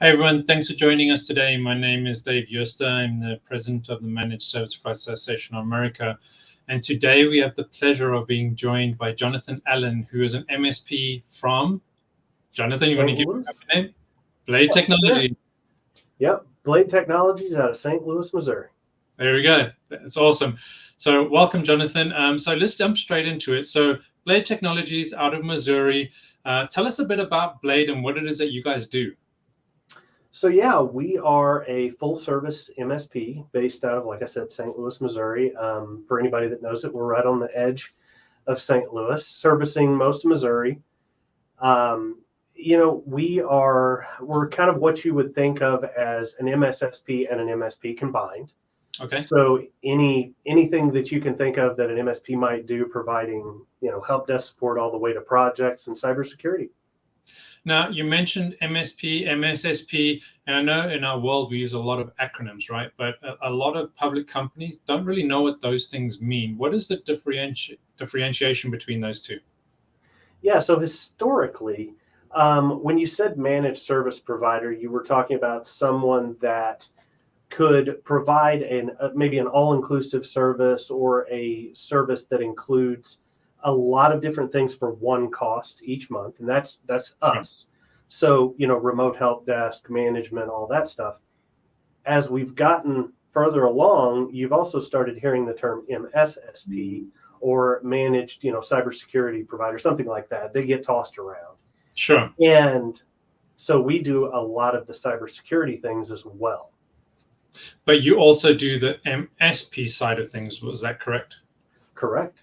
Hey everyone, thanks for joining us today. My name is Dave Yoster. I'm the president of the Managed Service Provider Association of America. And today we have the pleasure of being joined by Jonathan Allen, who is an MSP from, Jonathan, you want to give me a name? Blade Technology. Yep, Blade Technologies out of St. Louis, Missouri. There we go. That's awesome. So welcome, Jonathan. So let's jump straight into it. So Blade Technologies out of Missouri. Tell us a bit about Blade and what it is that you guys do. So yeah, we are a full-service MSP based out of, like I said, St. Louis, Missouri. For anybody that knows it, we're right on the edge of St. Louis, servicing most of Missouri. We're kind of what you would think of as an MSSP and an MSP combined. Okay. So anything that you can think of that an MSP might do, providing help desk support all the way to projects and cybersecurity. Now, you mentioned MSP, MSSP, and I know in our world we use a lot of acronyms, right? But a lot of public companies don't really know what those things mean. What is the differentiation between those two? Yeah, so historically, when you said managed service provider, you were talking about someone that could provide maybe an all-inclusive service or a service that includes a lot of different things for one cost each month, and that's us. So remote help desk management, all that stuff. As we've gotten further along, you've also started hearing the term MSSP or managed cybersecurity provider, something like that. They get tossed around. Sure. And so we do a lot of the cybersecurity things as well. But you also do the MSP side of things. Was that correct? Correct.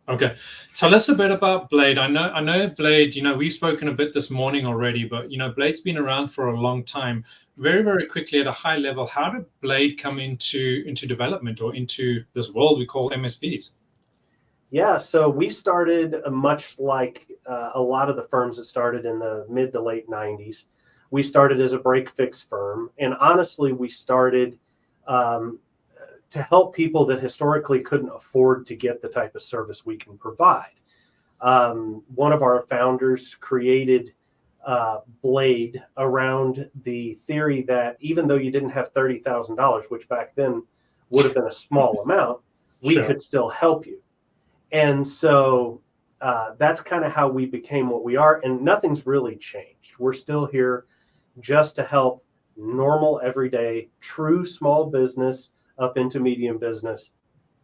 Okay. Tell us a bit about Blade. I know Blade, we've spoken a bit this morning already, but Blade's been around for a long time. Very, very quickly at a high level, how did Blade come into development or into this world we call MSPs? Yeah, so we started much like a lot of the firms that started in the mid to late 90s. We started as a break-fix firm, and honestly, we started to help people that historically couldn't afford to get the type of service we can provide. One of our founders created Blade around the theory that even though you didn't have $30,000, which back then would have been a small amount, we Sure. could still help you. And so that's kind of how we became what we are, and nothing's really changed. We're still here just to help normal, everyday, true small business up into medium business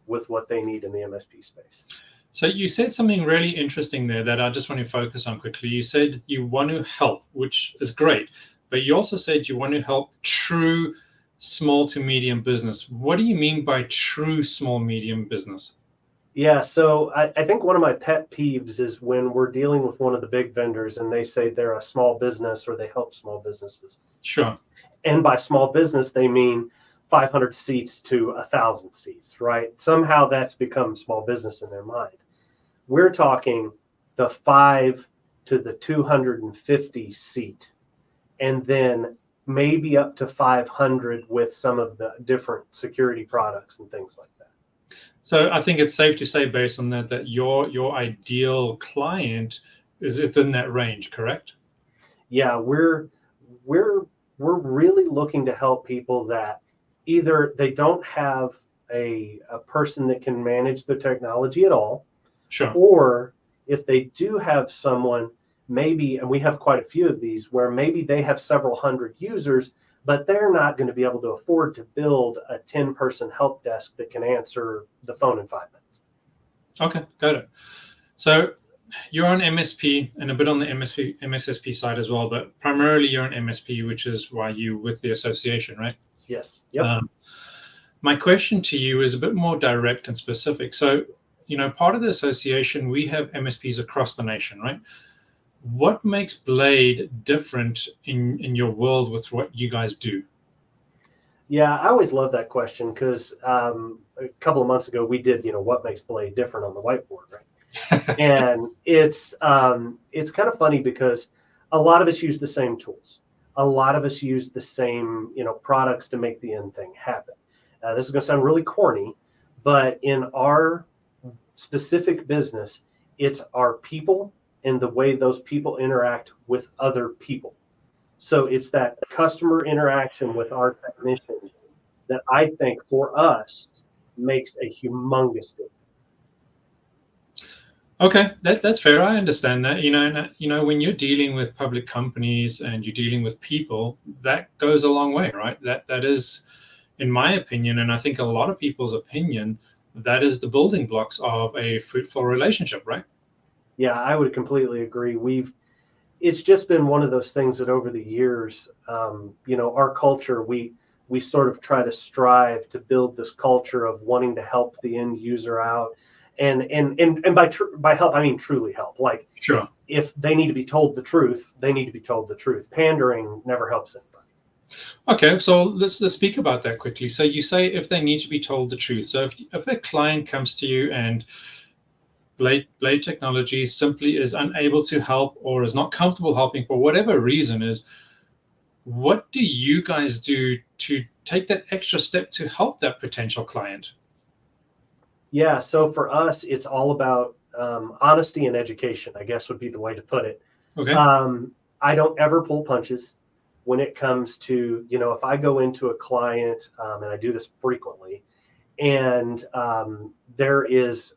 with what they need in the MSP space. So you said something really interesting there that I just want to focus on quickly. You said you want to help, which is great, but you also said you want to help true small to medium business. What do you mean by true small medium business? Yeah, so I think one of my pet peeves is when we're dealing with one of the big vendors and they say they're a small business or they help small businesses. Sure. And by small business, they mean 500 seats to 1,000 seats, right? Somehow that's become small business in their mind. We're talking the 5 to the 250 seat, and then maybe up to 500 with some of the different security products and things like that. So I think it's safe to say, based on that your ideal client is within that range, correct? Yeah, we're really looking to help people that either they don't have a person that can manage the technology at all, Sure. or if they do have someone, maybe, and we have quite a few of these, where maybe they have several hundred users, but they're not going to be able to afford to build a 10-person help desk that can answer the phone in 5 minutes. Okay, got it. So you're on MSP and a bit on the MSSP side as well, but primarily you're on MSP, which is why you with the association, right? Yes. Yep. My question to you is a bit more direct and specific. So, part of the association, we have MSPs across the nation, right? What makes Blade different in your world with what you guys do? Yeah, I always love that question because a couple of months ago we did, what makes Blade different on the whiteboard, right? And it's kind of funny because a lot of us use the same tools. A lot of us use the same, products to make the end thing happen. This is going to sound really corny, but in our specific business, it's our people and the way those people interact with other people. So it's that customer interaction with our technicians that I think for us makes a humongous difference. Okay, that's fair. I understand that. When you're dealing with public companies and you're dealing with people, that goes a long way, right? That is, in my opinion, and I think a lot of people's opinion, that is the building blocks of a fruitful relationship, right? Yeah, I would completely agree. It's just been one of those things that over the years, our culture, we sort of try to strive to build this culture of wanting to help the end user out, and by help I mean truly help. Like, Sure. if they need to be told the truth, they need to be told the truth. Pandering never helps anybody. Okay, so let's speak about that quickly. So you say if they need to be told the truth. So if a client comes to you and Blade Technologies simply is unable to help or is not comfortable helping for whatever reason is, what do you guys do to take that extra step to help that potential client? Yeah, so for us, it's all about honesty and education, I guess would be the way to put it. Okay. I don't ever pull punches when it comes to, if I go into a client, and I do this frequently, and there is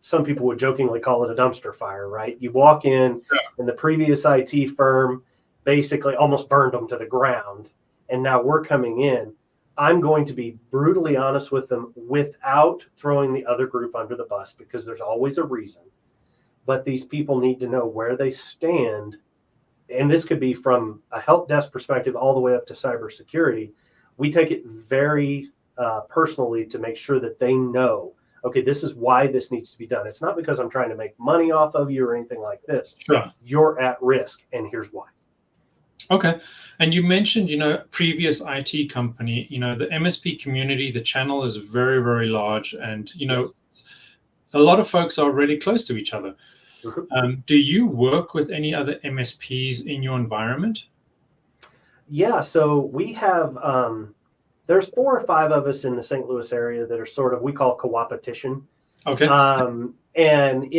some people would jokingly call it a dumpster fire, right? You walk in, Yeah. and the previous IT firm basically almost burned them to the ground, and now we're coming in. I'm going to be brutally honest with them without throwing the other group under the bus, because there's always a reason. But these people need to know where they stand. And this could be from a help desk perspective all the way up to cybersecurity. We take it very personally to make sure that they know, okay, this is why this needs to be done. It's not because I'm trying to make money off of you or anything like this. Sure. You're at risk, and here's why. Okay. And you mentioned, previous IT company, the MSP community, the channel is very, very large. And, Yes. a lot of folks are really close to each other. Mhm. Do you work with any other MSPs in your environment? Yeah, so we have there's 4 or 5 of us in the St. Louis area that are sort of, we call coopetition. Okay. And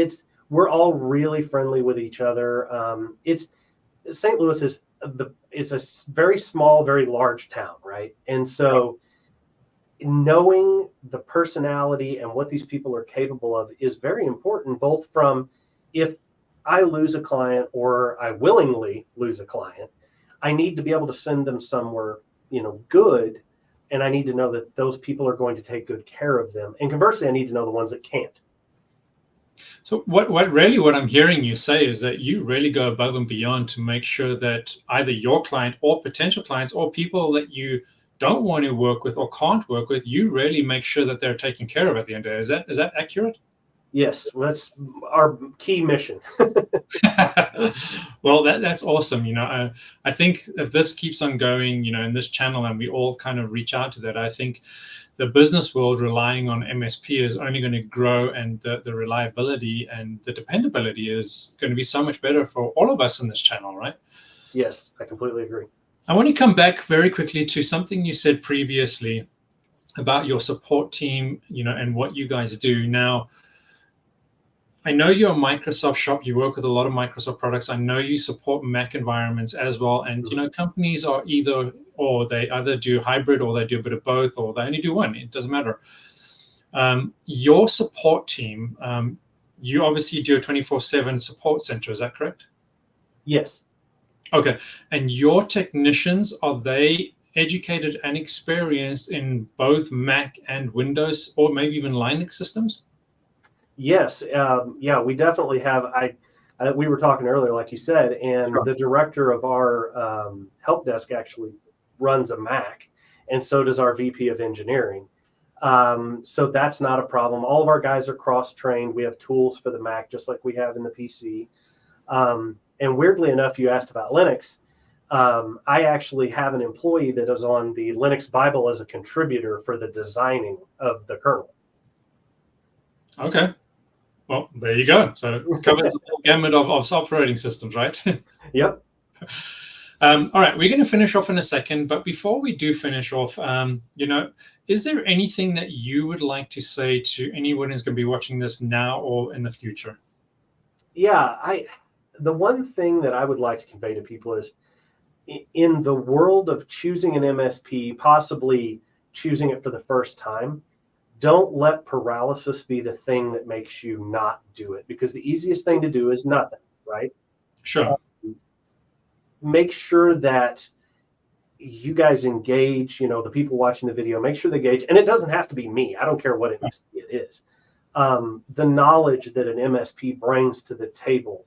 we're all really friendly with each other. It's St. Louis it's a very small, very large town, right? And so knowing the personality and what these people are capable of is very important, both from, if I lose a client or I willingly lose a client, I need to be able to send them somewhere, good. And I need to know that those people are going to take good care of them. And conversely, I need to know the ones that can't. So what I'm hearing you say is that you really go above and beyond to make sure that either your client or potential clients or people that you don't want to work with or can't work with, you really make sure that they're taken care of at the end of the day. Is that accurate? Yes, that's our key mission. Well, that's awesome. I think if this keeps on going, in this channel, and we all kind of reach out to that, I think the business world relying on MSP is only going to grow, and the reliability and the dependability is going to be so much better for all of us in this channel, right? Yes, I completely agree. I want to come back very quickly to something you said previously about your support team, and what you guys do. Now, I know you're a Microsoft shop. You work with a lot of Microsoft products. I know you support Mac environments as well. And, companies are they either do hybrid, or they do a bit of both, or they only do one. It doesn't matter. Your support team, you obviously do a 24/7 support center. Is that correct? Yes. Okay. And your technicians, are they educated and experienced in both Mac and Windows, or maybe even Linux systems? Yes. Yeah, we definitely have. We were talking earlier, like you said, and Sure. the director of our help desk actually runs a Mac, and so does our VP of engineering. So that's not a problem. All of our guys are cross-trained. We have tools for the Mac, just like we have in the PC. And weirdly enough, you asked about Linux. I actually have an employee that is on the Linux Bible as a contributor for the designing of the kernel. Okay. Well, there you go. So it covers the whole gamut of operating systems, right? Yep. All right, we're going to finish off in a second, but before we do finish off, is there anything that you would like to say to anyone who's going to be watching this now or in the future? Yeah, the one thing that I would like to convey to people is, in the world of choosing an MSP, possibly choosing it for the first time, don't let paralysis be the thing that makes you not do it, because the easiest thing to do is nothing, right? Sure. Make sure that you guys engage, the people watching the video, make sure they engage. And it doesn't have to be me. I don't care what MSP it is. The knowledge that an MSP brings to the table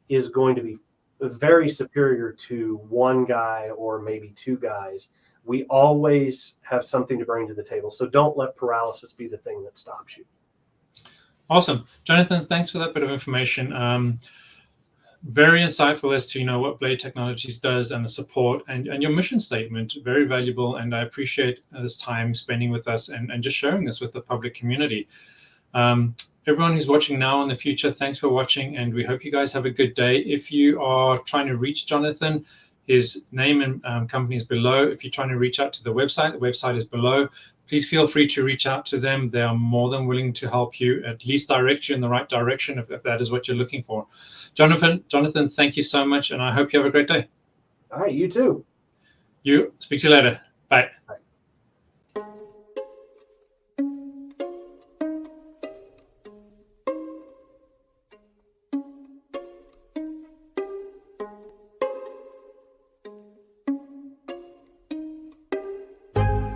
is going to be very superior to one guy or maybe two guys. We always have something to bring to the table. So don't let paralysis be the thing that stops you. Awesome. Jonathan, thanks for that bit of information. Very insightful as to what Blade Technologies does and the support and your mission statement. Very valuable, and I appreciate this time spending with us and just sharing this with the public community. Everyone who's watching now and in the future, thanks for watching, and we hope you guys have a good day. If you are trying to reach Jonathan, his name and company is below. If you're trying to reach out to the website is below. Please feel free to reach out to them. They are more than willing to help you, at least direct you in the right direction if that is what you're looking for. Jonathan, thank you so much, and I hope you have a great day. All right, you too. Speak to you later. Bye.